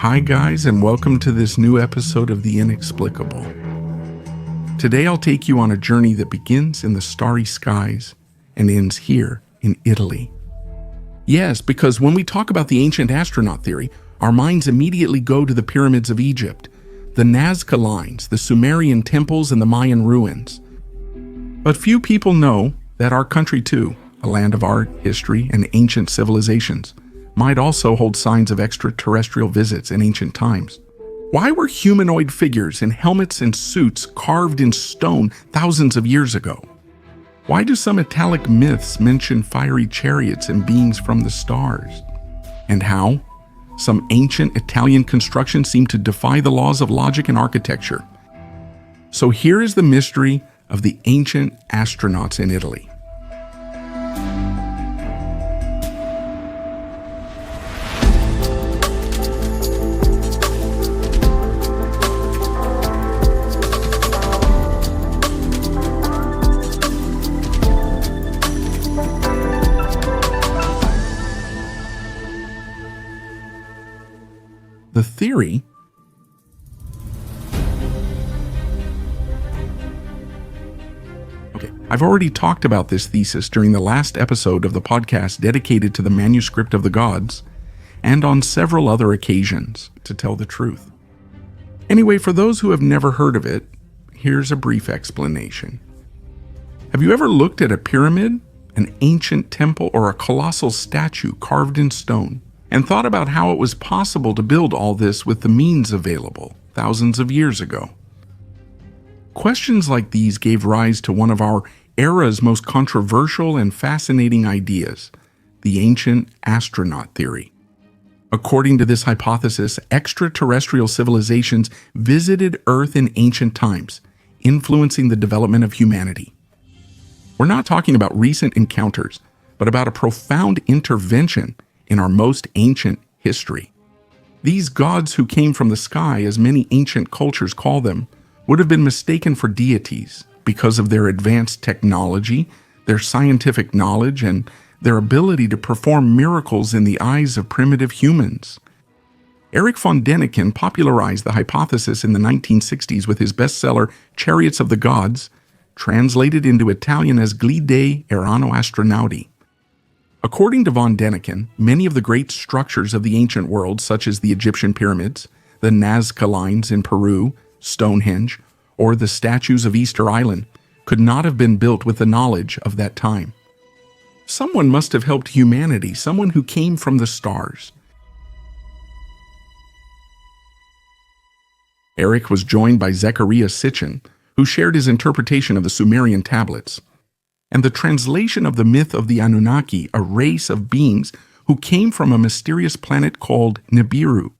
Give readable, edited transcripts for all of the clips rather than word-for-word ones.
Hi guys, and welcome to this new episode of The Inexplicable. Today I'll take you on a journey that begins in the starry skies and ends here in Italy. Yes, because when we talk about the ancient astronaut theory, our minds immediately go to the pyramids of Egypt, the Nazca lines, the Sumerian temples, and the Mayan ruins. But few people know that our country too, a land of art, history, and ancient civilizations, might also hold signs of extraterrestrial visits in ancient times. Why were humanoid figures in helmets and suits carved in stone thousands of years ago? Why do some Italic myths mention fiery chariots and beings from the stars? And how some ancient Italian constructions seem to defy the laws of logic and architecture. So here is the mystery of the ancient astronauts in Italy. The theory I've already talked about this thesis during the last episode of the podcast dedicated to the manuscript of the gods, and on several other occasions, to tell the truth. Anyway, for those who have never heard of it, here's a brief explanation. Have you ever looked at a pyramid, an ancient temple, or a colossal statue carved in stone, and thought about how it was possible to build all this with the means available thousands of years ago? Questions like these gave rise to one of our era's most controversial and fascinating ideas, the ancient astronaut theory. According to this hypothesis, extraterrestrial civilizations visited Earth in ancient times, influencing the development of humanity. We're not talking about recent encounters, but about a profound intervention in our most ancient history. These gods who came from the sky, as many ancient cultures call them, would have been mistaken for deities because of their advanced technology, their scientific knowledge, and their ability to perform miracles in the eyes of primitive humans. Erich von Däniken popularized the hypothesis in the 1960s with his bestseller Chariots of the Gods, translated into Italian as Glide erano astronauti. According to von Däniken, many of the great structures of the ancient world, such as the Egyptian pyramids, the Nazca lines in Peru, Stonehenge, or the statues of Easter Island, could not have been built with the knowledge of that time. Someone must have helped humanity, someone who came from the stars. Erich was joined by Zecharia Sitchin, who shared his interpretation of the Sumerian tablets, and the translation of the myth of the Anunnaki, a race of beings who came from a mysterious planet called Nibiru.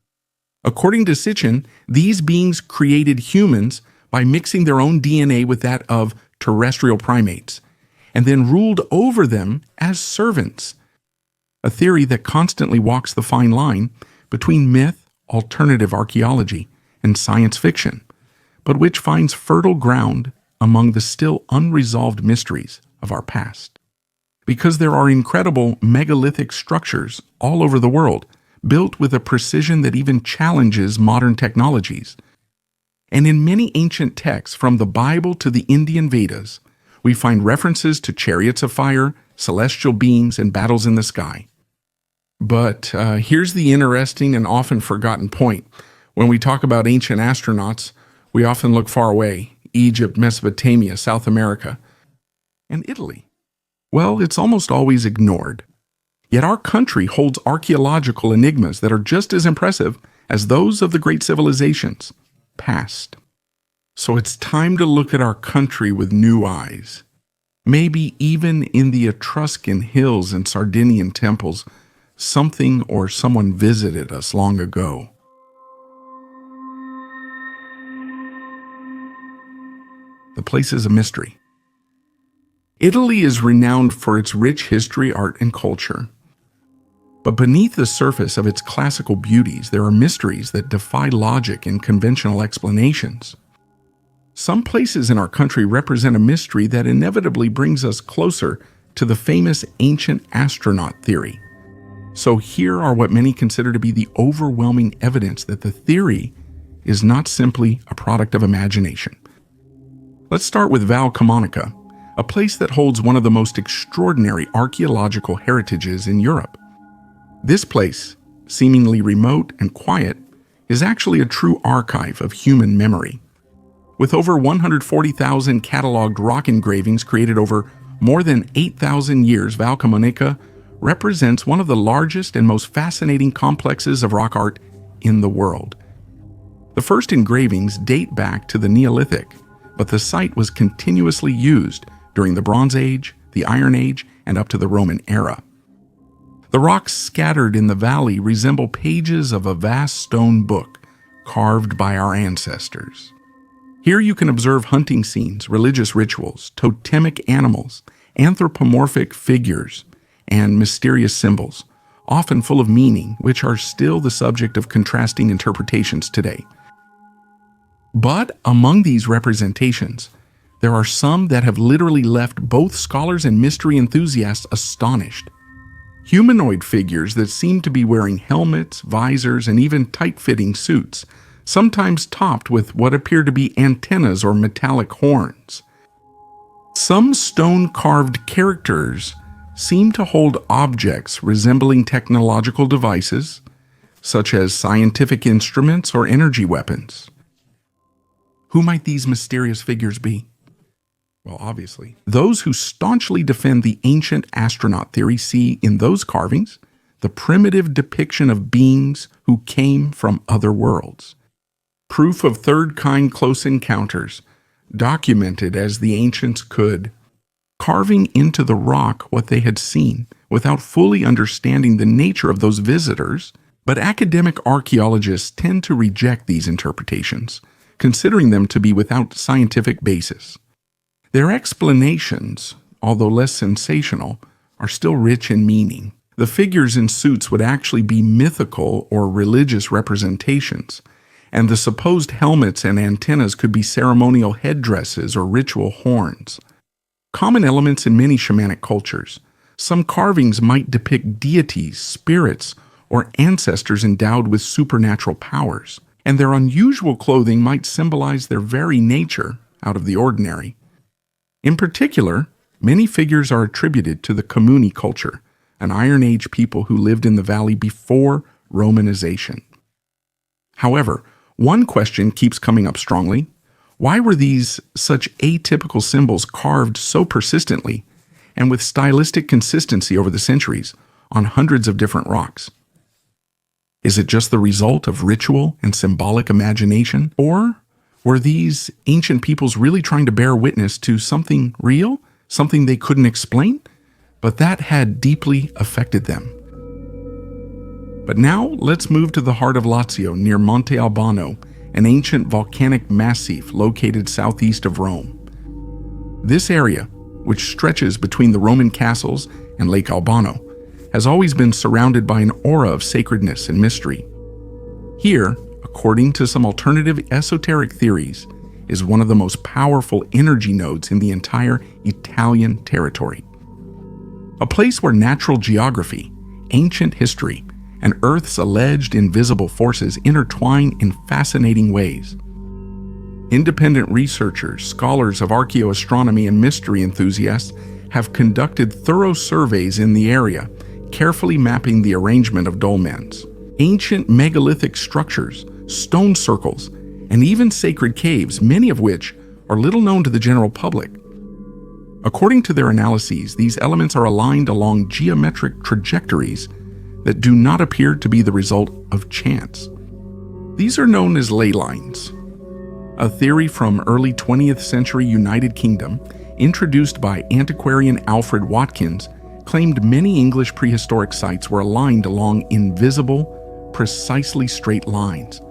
According to Sitchin, these beings created humans by mixing their own DNA with that of terrestrial primates, and then ruled over them as servants, a theory that constantly walks the fine line between myth, alternative archaeology, and science fiction, but which finds fertile ground among the still unresolved mysteries of our past. Because there are incredible megalithic structures all over the world, built with a precision that even challenges modern technologies. And in many ancient texts, from the Bible to the Indian Vedas, we find references to chariots of fire, celestial beings, and battles in the sky. But here's the interesting and often forgotten point. When we talk about ancient astronauts, we often look far away: Egypt, Mesopotamia, South America, and Italy. Well, it's almost always ignored. Yet our country holds archaeological enigmas that are just as impressive as those of the great civilizations past. So it's time to look at our country with new eyes. Maybe even in the Etruscan hills and Sardinian temples, something or someone visited us long ago. The place is a mystery. Italy is renowned for its rich history, art, and culture. But beneath the surface of its classical beauties, there are mysteries that defy logic and conventional explanations. Some places in our country represent a mystery that inevitably brings us closer to the famous ancient astronaut theory. So here are what many consider to be the overwhelming evidence that the theory is not simply a product of imagination. Let's start with Val Camonica, a place that holds one of the most extraordinary archaeological heritages in Europe. This place, seemingly remote and quiet, is actually a true archive of human memory. With over 140,000 cataloged rock engravings created over more than 8,000 years, Val Camonica represents one of the largest and most fascinating complexes of rock art in the world. The first engravings date back to the Neolithic, but the site was continuously used during the Bronze Age, the Iron Age, and up to the Roman era. The rocks scattered in the valley resemble pages of a vast stone book carved by our ancestors. Here you can observe hunting scenes, religious rituals, totemic animals, anthropomorphic figures, and mysterious symbols, often full of meaning, which are still the subject of contrasting interpretations today. But among these representations, there are some that have literally left both scholars and mystery enthusiasts astonished. Humanoid figures that seem to be wearing helmets, visors, and even tight-fitting suits, sometimes topped with what appear to be antennas or metallic horns. Some stone-carved characters seem to hold objects resembling technological devices, such as scientific instruments or energy weapons. Who might these mysterious figures be? Well, obviously, those who staunchly defend the ancient astronaut theory see in those carvings the primitive depiction of beings who came from other worlds. Proof of third-kind close encounters, documented as the ancients could, carving into the rock what they had seen without fully understanding the nature of those visitors. But academic archaeologists tend to reject these interpretations, considering them to be without scientific basis. Their explanations, although less sensational, are still rich in meaning. The figures in suits would actually be mythical or religious representations, and the supposed helmets and antennas could be ceremonial headdresses or ritual horns. Common elements in many shamanic cultures. Some carvings might depict deities, spirits, or ancestors endowed with supernatural powers, and their unusual clothing might symbolize their very nature out of the ordinary. In particular, many figures are attributed to the Comuni culture, an Iron Age people who lived in the valley before Romanization. However, one question keeps coming up strongly. Why were these such atypical symbols carved so persistently and with stylistic consistency over the centuries on hundreds of different rocks? Is it just the result of ritual and symbolic imagination? Or were these ancient peoples really trying to bear witness to something real, something they couldn't explain, but that had deeply affected them? But now let's move to the heart of Lazio near Monte Albano, an ancient volcanic massif located southeast of Rome. This area, which stretches between the Roman castles and Lake Albano, has always been surrounded by an aura of sacredness and mystery. Here, according to some alternative esoteric theories, is one of the most powerful energy nodes in the entire Italian territory. A place where natural geography, ancient history, and Earth's alleged invisible forces intertwine in fascinating ways. Independent researchers, scholars of archaeoastronomy, and mystery enthusiasts have conducted thorough surveys in the area, carefully mapping the arrangement of dolmens. Ancient megalithic structures, stone circles, and even sacred caves, many of which are little known to the general public. According to their analyses, these elements are aligned along geometric trajectories that do not appear to be the result of chance. These are known as ley lines, a theory from early 20th century United Kingdom introduced by antiquarian Alfred Watkins claimed many English prehistoric sites were aligned along invisible, precisely straight lines.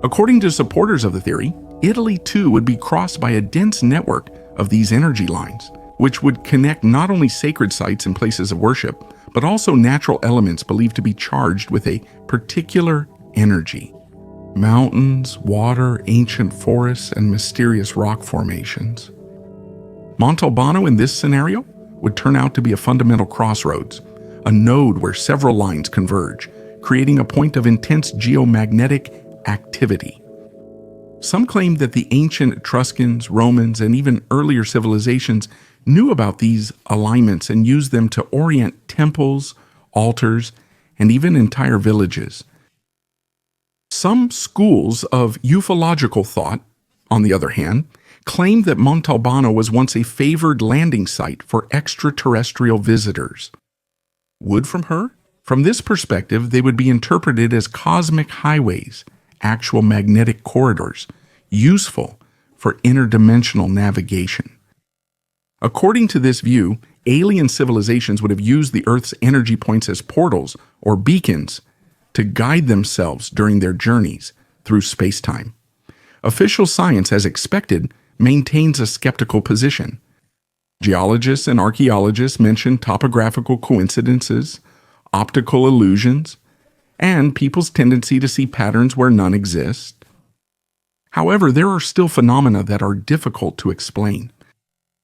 According to supporters of the theory, Italy too would be crossed by a dense network of these energy lines, which would connect not only sacred sites and places of worship, but also natural elements believed to be charged with a particular energy. Mountains, water, ancient forests, and mysterious rock formations. Monte Albano in this scenario would turn out to be a fundamental crossroads, a node where several lines converge, creating a point of intense geomagnetic activity. Some claim that the ancient Etruscans, Romans, and even earlier civilizations knew about these alignments and used them to orient temples, altars, and even entire villages. Some schools of ufological thought, on the other hand, claim that Montalbano was once a favored landing site for extraterrestrial visitors. Wood from her? From this perspective, they would be interpreted as cosmic highways, actual magnetic corridors, useful for interdimensional navigation. According to this view, alien civilizations would have used the Earth's energy points as portals or beacons to guide themselves during their journeys through space-time. Official science, as expected, maintains a skeptical position. Geologists and archaeologists mention topographical coincidences, optical illusions, and people's tendency to see patterns where none exist. However, there are still phenomena that are difficult to explain.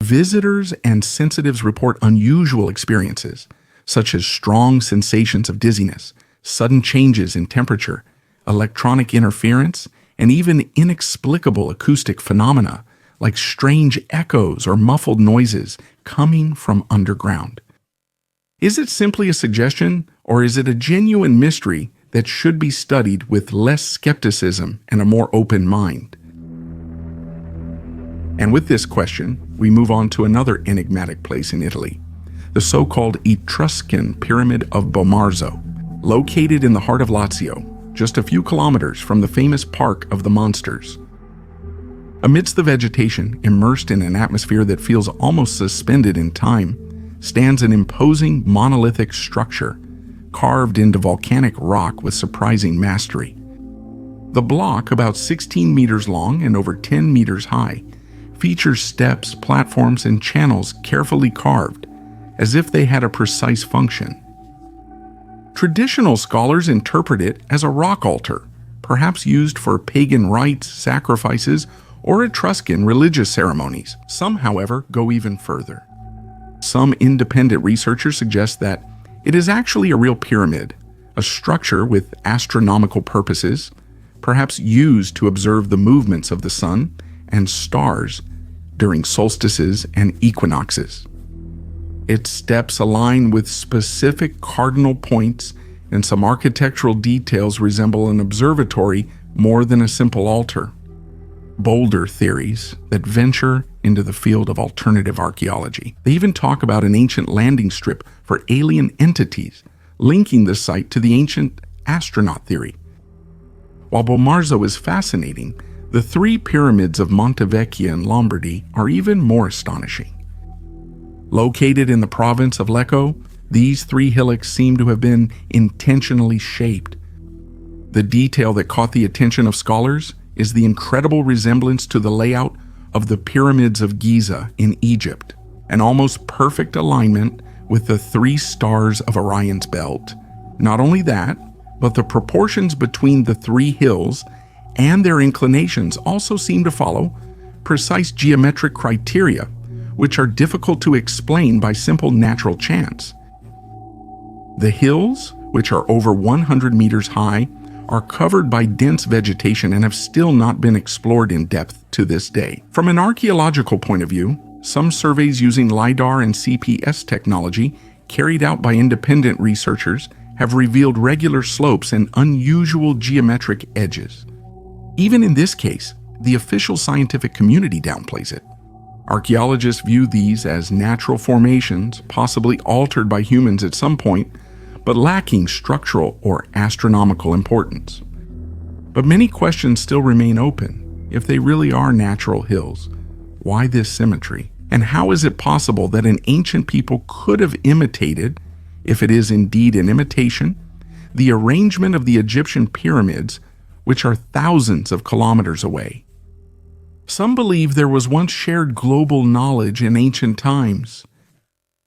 Visitors and sensitives report unusual experiences, such as strong sensations of dizziness, sudden changes in temperature, electronic interference, and even inexplicable acoustic phenomena like strange echoes or muffled noises coming from underground. Is it simply a suggestion, or is it a genuine mystery that should be studied with less skepticism and a more open mind? And with this question, we move on to another enigmatic place in Italy, the so-called Etruscan Pyramid of Bomarzo, located in the heart of Lazio, just a few kilometers from the famous Park of the Monsters. Amidst the vegetation, immersed in an atmosphere that feels almost suspended in time, stands an imposing monolithic structure carved into volcanic rock with surprising mastery. The block, about 16 meters long and over 10 meters high, features steps, platforms, and channels carefully carved, as if they had a precise function. Traditional scholars interpret it as a rock altar, perhaps used for pagan rites, sacrifices, or Etruscan religious ceremonies. Some, however, go even further. Some independent researchers suggest that it is actually a real pyramid, a structure with astronomical purposes, perhaps used to observe the movements of the sun and stars during solstices and equinoxes. Its steps align with specific cardinal points, and some architectural details resemble an observatory more than a simple altar. Bolder theories that venture into the field of alternative archaeology. They even talk about an ancient landing strip for alien entities, linking the site to the ancient astronaut theory. While Bomarzo is fascinating, the three pyramids of Monte in Lombardy are even more astonishing. Located in the province of Lecco, these three hillocks seem to have been intentionally shaped. The detail that caught the attention of scholars is the incredible resemblance to the layout of the pyramids of Giza in Egypt, an almost perfect alignment with the three stars of Orion's belt. Not only that, but the proportions between the three hills and their inclinations also seem to follow precise geometric criteria, which are difficult to explain by simple natural chance. The hills, which are over 100 meters high, are covered by dense vegetation and have still not been explored in depth to this day. From an archaeological point of view, some surveys using LiDAR and CPS technology carried out by independent researchers have revealed regular slopes and unusual geometric edges. Even in this case, the official scientific community downplays it. Archaeologists view these as natural formations, possibly altered by humans at some point, but lacking structural or astronomical importance. But many questions still remain open. If they really are natural hills, why this symmetry? And how is it possible that an ancient people could have imitated, if it is indeed an imitation, the arrangement of the Egyptian pyramids, which are thousands of kilometers away? Some believe there was once shared global knowledge in ancient times,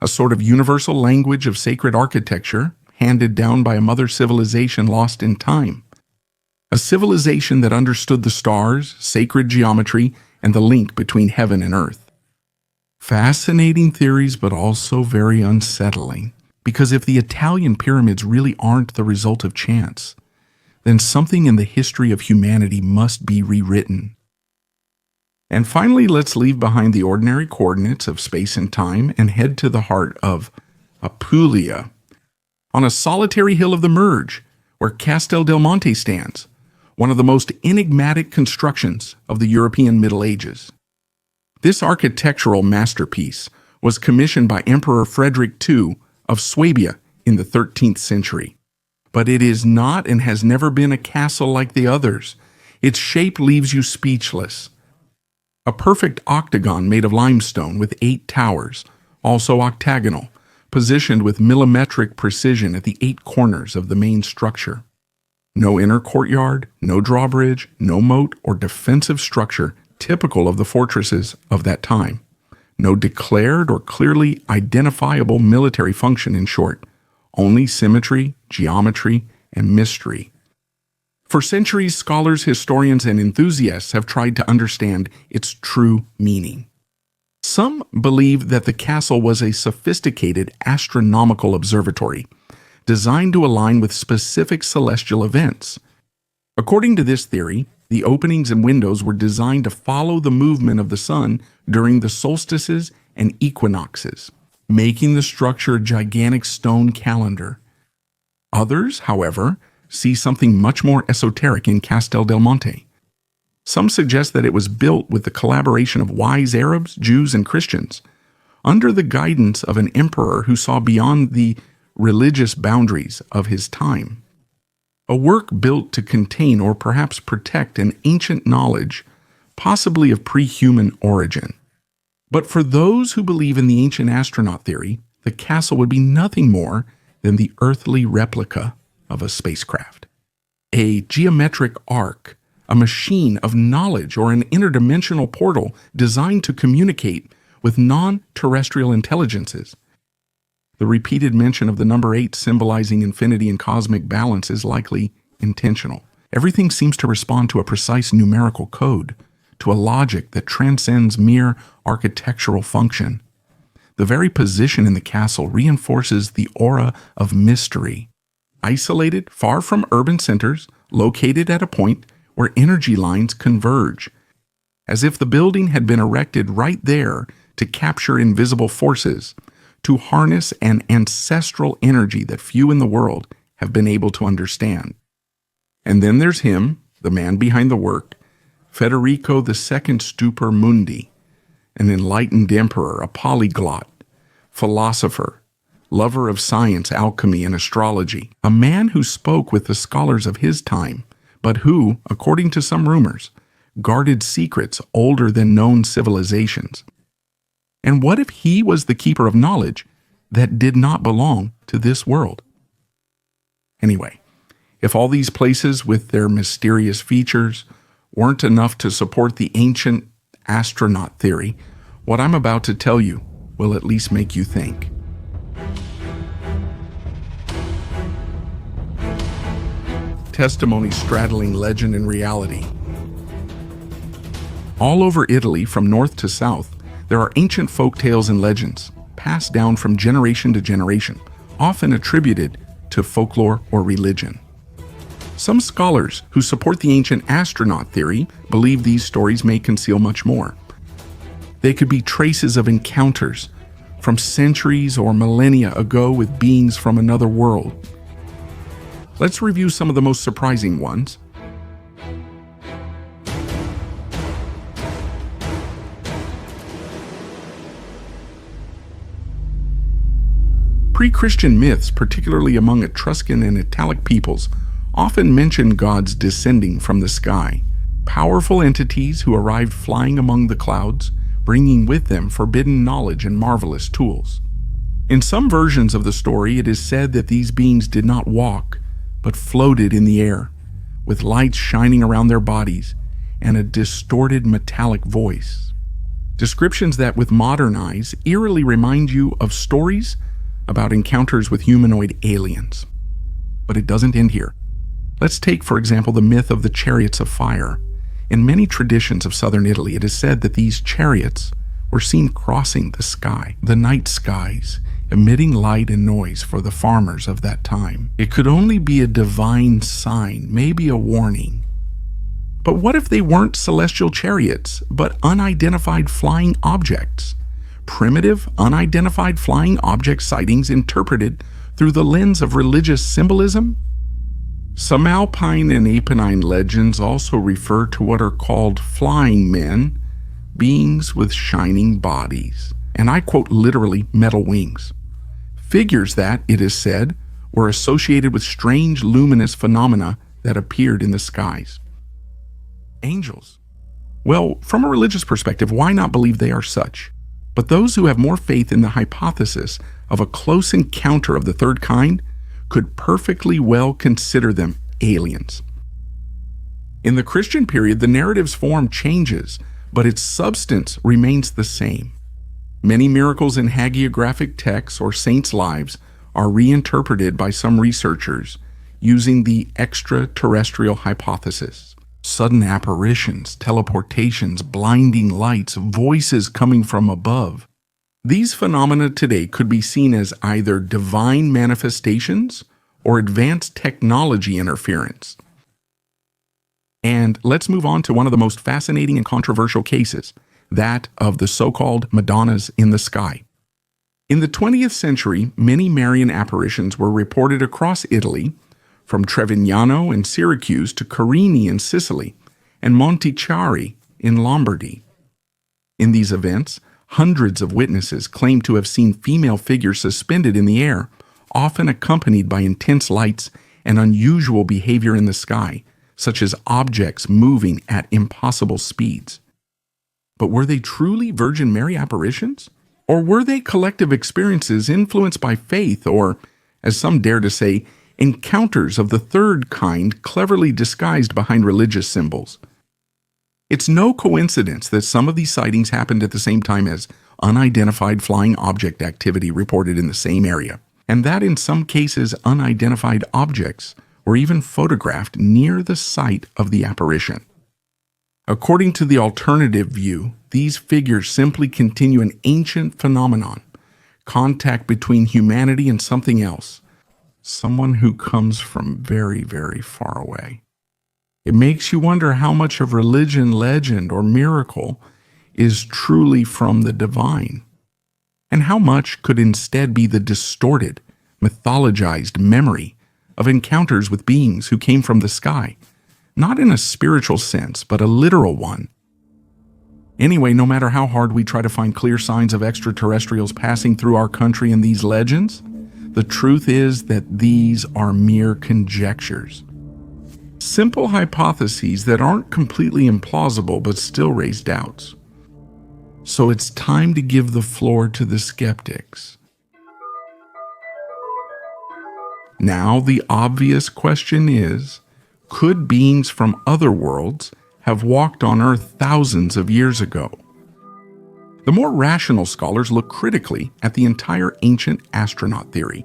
a sort of universal language of sacred architecture handed down by a mother civilization lost in time. A civilization that understood the stars, sacred geometry, and the link between heaven and earth. Fascinating theories, but also very unsettling, Because if the Italian pyramids really aren't the result of chance, then something in the history of humanity must be rewritten. And finally, let's leave behind the ordinary coordinates of space and time and head to the heart of Apulia, on a solitary hill of the Merge, where Castel del Monte stands, one of the most enigmatic constructions of the European Middle Ages. This architectural masterpiece was commissioned by Emperor Frederick II of Swabia in the 13th century. But it is not and has never been a castle like the others. Its shape leaves you speechless. A perfect octagon made of limestone with 8 towers, also octagonal, positioned with millimetric precision at the 8 corners of the main structure. No inner courtyard, no drawbridge, no moat or defensive structure typical of the fortresses of that time. No declared or clearly identifiable military function, in short. Only symmetry, geometry, and mystery. For centuries, scholars, historians, and enthusiasts have tried to understand its true meaning. Some believe that the castle was a sophisticated astronomical observatory designed to align with specific celestial events. According to this theory, the openings and windows were designed to follow the movement of the sun during the solstices and equinoxes, making the structure a gigantic stone calendar. Others, however, see something much more esoteric in Castel del Monte. Some suggest that it was built with the collaboration of wise Arabs, Jews, and Christians, under the guidance of an emperor who saw beyond the religious boundaries of his time. A work built to contain or perhaps protect an ancient knowledge, possibly of pre-human origin. But for those who believe in the ancient astronaut theory, the castle would be nothing more than the earthly replica of a spacecraft. A geometric arc, a machine of knowledge or an interdimensional portal designed to communicate with non-terrestrial intelligences. The repeated mention of the number 8 symbolizing infinity and cosmic balance is likely intentional. Everything seems to respond to a precise numerical code, to a logic that transcends mere architectural function. The very position in the castle reinforces the aura of mystery. Isolated, far from urban centers, located at a point where energy lines converge, as if the building had been erected right there to capture invisible forces, to harness an ancestral energy that few in the world have been able to understand. And then there's him, the man behind the work, Federico II Stupor Mundi, an enlightened emperor, a polyglot, philosopher, lover of science, alchemy, and astrology, a man who spoke with the scholars of his time, but who, according to some rumors, guarded secrets older than known civilizations. And what if he was the keeper of knowledge that did not belong to this world? Anyway, if all these places with their mysterious features weren't enough to support the ancient astronaut theory, what I'm about to tell you will at least make you think. Testimonies straddling legend and reality. All over Italy, from north to south, there are ancient folk tales and legends, passed down from generation to generation, often attributed to folklore or religion. Some scholars who support the ancient astronaut theory believe these stories may conceal much more. They could be traces of encounters from centuries or millennia ago with beings from another world. Let's review some of the most surprising ones. Pre-Christian myths, particularly among Etruscan and Italic peoples, often mention gods descending from the sky, powerful entities who arrived flying among the clouds, bringing with them forbidden knowledge and marvelous tools. In some versions of the story, it is said that these beings did not walk, but floated in the air, with lights shining around their bodies and a distorted metallic voice. Descriptions that, with modern eyes, eerily remind you of stories about encounters with humanoid aliens. But it doesn't end here. Let's take, for example, the myth of the chariots of fire. In many traditions of southern Italy, it is said that these chariots were seen crossing the sky, the night skies, emitting light and noise for the farmers of that time. It could only be a divine sign, maybe a warning. But what if they weren't celestial chariots, but unidentified flying objects? Primitive, unidentified flying object sightings interpreted through the lens of religious symbolism? Some Alpine and Apennine legends also refer to what are called flying men, beings with shining bodies, and I quote literally metal wings. Figures that, it is said, were associated with strange luminous phenomena that appeared in the skies. Angels. Well, from a religious perspective, why not believe they are such? But those who have more faith in the hypothesis of a close encounter of the third kind could perfectly well consider them aliens. In the Christian period, the narrative's form changes, but its substance remains the same. Many miracles in hagiographic texts or saints' lives are reinterpreted by some researchers using the extraterrestrial hypothesis. Sudden apparitions, teleportations, blinding lights, voices coming from above. These phenomena today could be seen as either divine manifestations or advanced technology interference. And let's move on to one of the most fascinating and controversial cases, that of the so-called Madonnas in the sky. In the 20th century, many Marian apparitions were reported across Italy, from Trevignano in Syracuse to Carini in Sicily, and Monte in Lombardy. In these events, hundreds of witnesses claimed to have seen female figures suspended in the air, often accompanied by intense lights and unusual behavior in the sky, such as objects moving at impossible speeds. But were they truly Virgin Mary apparitions? Or were they collective experiences influenced by faith or, as some dare to say, encounters of the third kind cleverly disguised behind religious symbols? It's no coincidence that some of these sightings happened at the same time as unidentified flying object activity reported in the same area, and that in some cases unidentified objects were even photographed near the site of the apparition. According to the alternative view, these figures simply continue an ancient phenomenon, contact between humanity and something else, someone who comes from very, very far away. It makes you wonder how much of religion, legend, or miracle is truly from the divine, and how much could instead be the distorted, mythologized memory of encounters with beings who came from the sky, not in a spiritual sense, but a literal one. Anyway, no matter how hard we try to find clear signs of extraterrestrials passing through our country in these legends, the truth is that these are mere conjectures. Simple hypotheses that aren't completely implausible but still raise doubts. So it's time to give the floor to the skeptics. Now, the obvious question is, could beings from other worlds have walked on Earth thousands of years ago? The more rational scholars look critically at the entire ancient astronaut theory.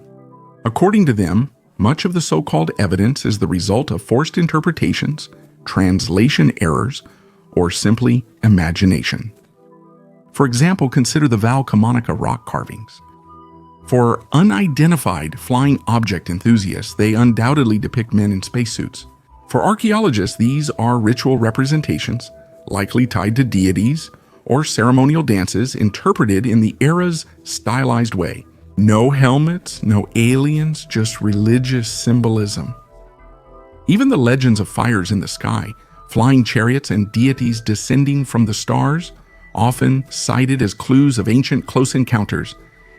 According to them, much of the so-called evidence is the result of forced interpretations, translation errors, or simply imagination. For example, consider the Val Camonica rock carvings. For unidentified flying object enthusiasts, they undoubtedly depict men in spacesuits. For archaeologists, these are ritual representations, likely tied to deities or ceremonial dances interpreted in the era's stylized way. No helmets, no aliens, just religious symbolism. Even the legends of fires in the sky, flying chariots, and deities descending from the stars, often cited as clues of ancient close encounters,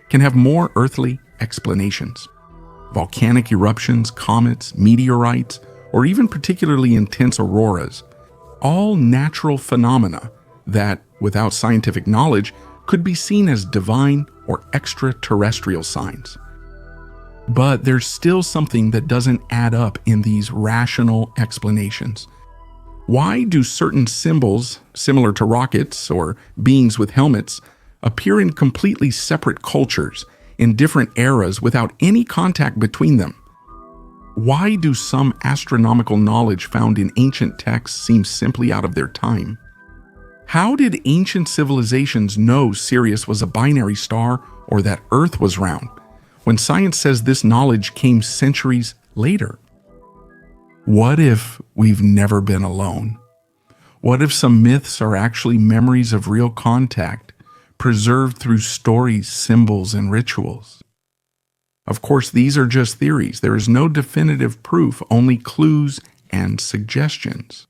can have more earthly explanations. Volcanic eruptions, comets, meteorites, or even particularly intense auroras, all natural phenomena that, without scientific knowledge, could be seen as divine or extraterrestrial signs. But there's still something that doesn't add up in these rational explanations. Why do certain symbols, similar to rockets or beings with helmets, appear in completely separate cultures in different eras without any contact between them? Why do some astronomical knowledge found in ancient texts seem simply out of their time? How did ancient civilizations know Sirius was a binary star or that Earth was round, when science says this knowledge came centuries later? What if we've never been alone? What if some myths are actually memories of real contact, preserved through stories, symbols, and rituals? Of course, these are just theories. There is no definitive proof, only clues and suggestions.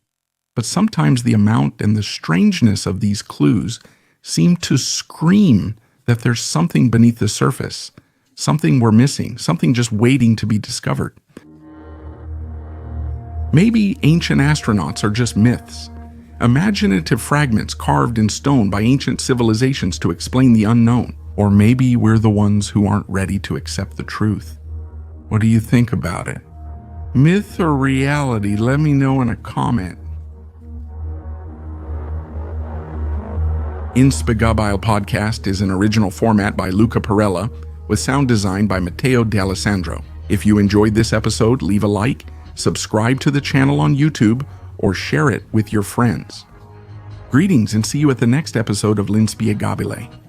But sometimes the amount and the strangeness of these clues seem to scream that there's something beneath the surface, something we're missing, something just waiting to be discovered. Maybe ancient astronauts are just myths, imaginative fragments carved in stone by ancient civilizations to explain the unknown. Or maybe we're the ones who aren't ready to accept the truth. What do you think about it? Myth or reality? Let me know in a comment. Inspigabile Podcast is an original format by Luca Perella, with sound design by Matteo D'Alessandro. If you enjoyed this episode, leave a like, subscribe to the channel on YouTube, or share it with your friends. Greetings and see you at the next episode of L'Inspiegabile.